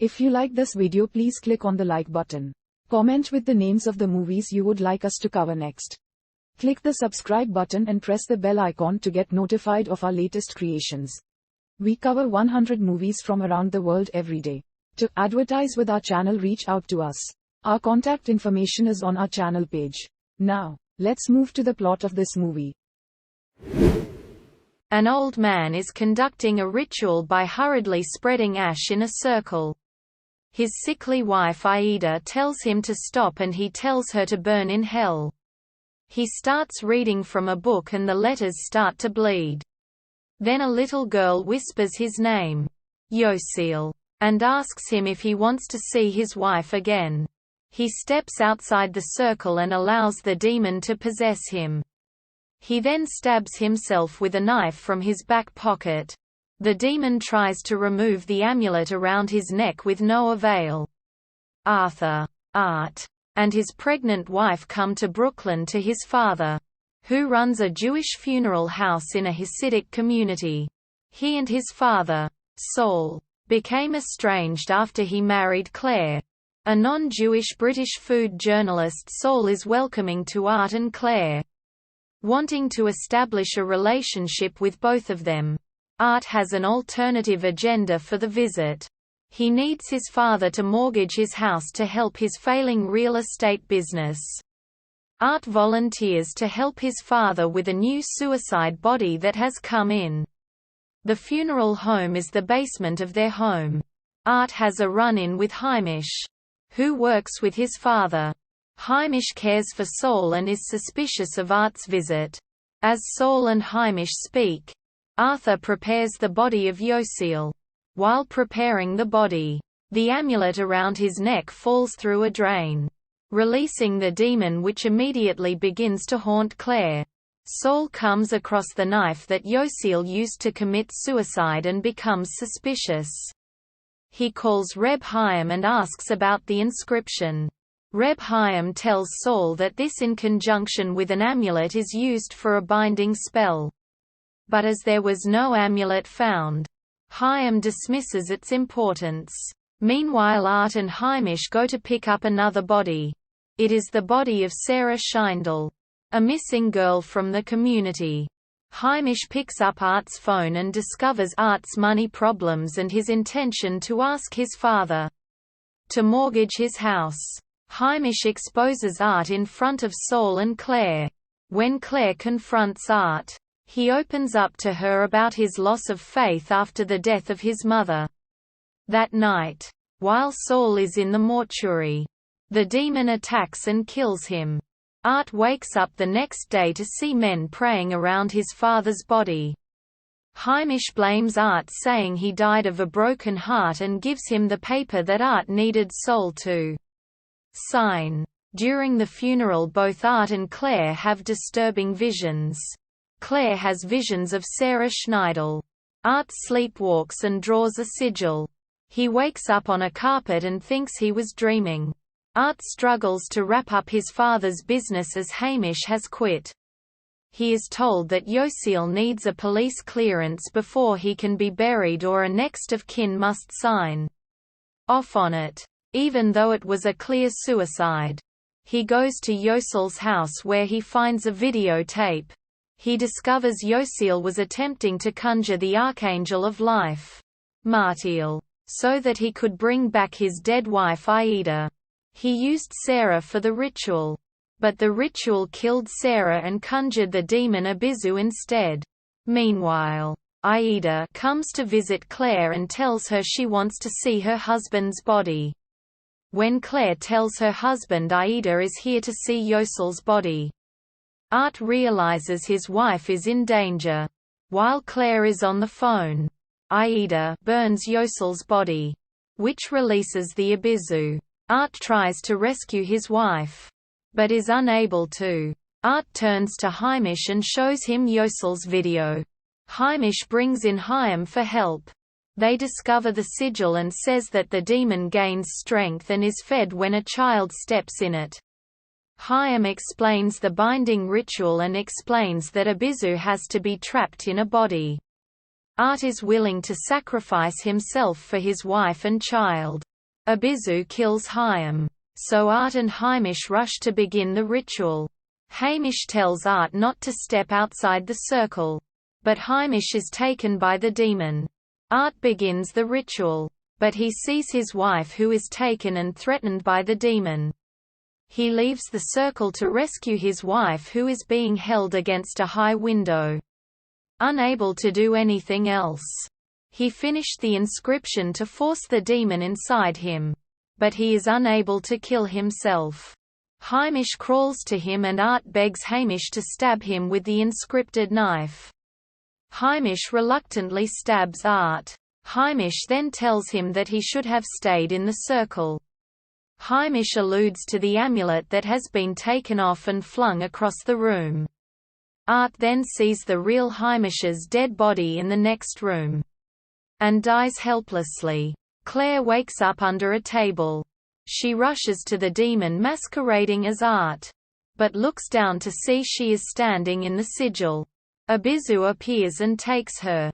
If you like this video, please click on the like button. Comment with the names of the movies you would like us to cover next. Click the subscribe button and press the bell icon to get notified of our latest creations. We cover 100 movies from around the world every day. To advertise with our channel, reach out to us. Our contact information is on our channel page. Now, let's move to the plot of this movie. An old man is conducting a ritual by hurriedly spreading ash in a circle. His sickly wife Aida tells him to stop and he tells her to burn in hell. He starts reading from a book and the letters start to bleed. Then a little girl whispers his name, Yosel, and asks him if he wants to see his wife again. He steps outside the circle and allows the demon to possess him. He then stabs himself with a knife from his back pocket. The demon tries to remove the amulet around his neck with no avail. Arthur, Art, and his pregnant wife come to Brooklyn to his father, who runs a Jewish funeral house in a Hasidic community. He and his father, Saul, became estranged after he married Claire, a non-Jewish British food journalist. Saul is welcoming to Art and Claire, wanting to establish a relationship with both of them. Art has an alternative agenda for the visit. He needs his father to mortgage his house to help his failing real estate business. Art volunteers to help his father with a new suicide body that has come in. The funeral home is the basement of their home. Art has a run-in with Hamish, who works with his father. Hamish cares for Saul and is suspicious of Art's visit. As Saul and Hamish speak, Arthur prepares the body of Yosel. While preparing the body, the amulet around his neck falls through a drain, releasing the demon, which immediately begins to haunt Claire. Saul comes across the knife that Yosel used to commit suicide and becomes suspicious. He calls Reb Chaim and asks about the inscription. Reb Chaim tells Saul that this, in conjunction with an amulet, is used for a binding spell. But as there was no amulet found, Chaim dismisses its importance. Meanwhile, Art and Hamish go to pick up another body. It is the body of Sarah Scheindel, a missing girl from the community. Hamish picks up Art's phone and discovers Art's money problems and his intention to ask his father to mortgage his house. Hamish exposes Art in front of Saul and Claire. When Claire confronts Art, he opens up to her about his loss of faith after the death of his mother. That night, while Saul is in the mortuary, the demon attacks and kills him. Art wakes up the next day to see men praying around his father's body. Hamish blames Art, saying he died of a broken heart, and gives him the paper that Art needed Saul to sign. During the funeral, both Art and Claire have disturbing visions. Claire has visions of Sarah Scheindel. Art sleepwalks and draws a sigil. He wakes up on a carpet and thinks he was dreaming. Art struggles to wrap up his father's business as Hamish has quit. He is told that Yosel needs a police clearance before he can be buried, or a next of kin must sign off on it, even though it was a clear suicide. He goes to Yosel's house where he finds a videotape. He discovers Yosel was attempting to conjure the Archangel of Life, Martiel, so that he could bring back his dead wife Aida. He used Sarah for the ritual, but the ritual killed Sarah and conjured the demon Abizu instead. Meanwhile, Aida comes to visit Claire and tells her she wants to see her husband's body. When Claire tells her husband Aida is here to see Yosel's body, Art realizes his wife is in danger. While Claire is on the phone, Aida burns Yosel's body, which releases the Abizu. Art tries to rescue his wife, but is unable to. Art turns to Hamish and shows him Yosel's video. Hamish brings in Chaim for help. They discover the sigil and says that the demon gains strength and is fed when a child steps in it. Chaim explains the binding ritual and explains that Abizu has to be trapped in a body. Art is willing to sacrifice himself for his wife and child. Abizu kills Chaim. So Art and Hamish rush to begin the ritual. Hamish tells Art not to step outside the circle. But Hamish is taken by the demon. Art begins the ritual. But he sees his wife who is taken and threatened by the demon. He leaves the circle to rescue his wife who is being held against a high window. Unable to do anything else, he finished the inscription to force the demon inside him. But he is unable to kill himself. Hamish crawls to him and Art begs Hamish to stab him with the inscripted knife. Hamish reluctantly stabs Art. Hamish then tells him that he should have stayed in the circle. Hamish alludes to the amulet that has been taken off and flung across the room. Art then sees the real Hamish's dead body in the next room. And dies helplessly. Claire wakes up under a table. She rushes to the demon masquerading as Art. But looks down to see she is standing in the sigil. Abizu appears and takes her.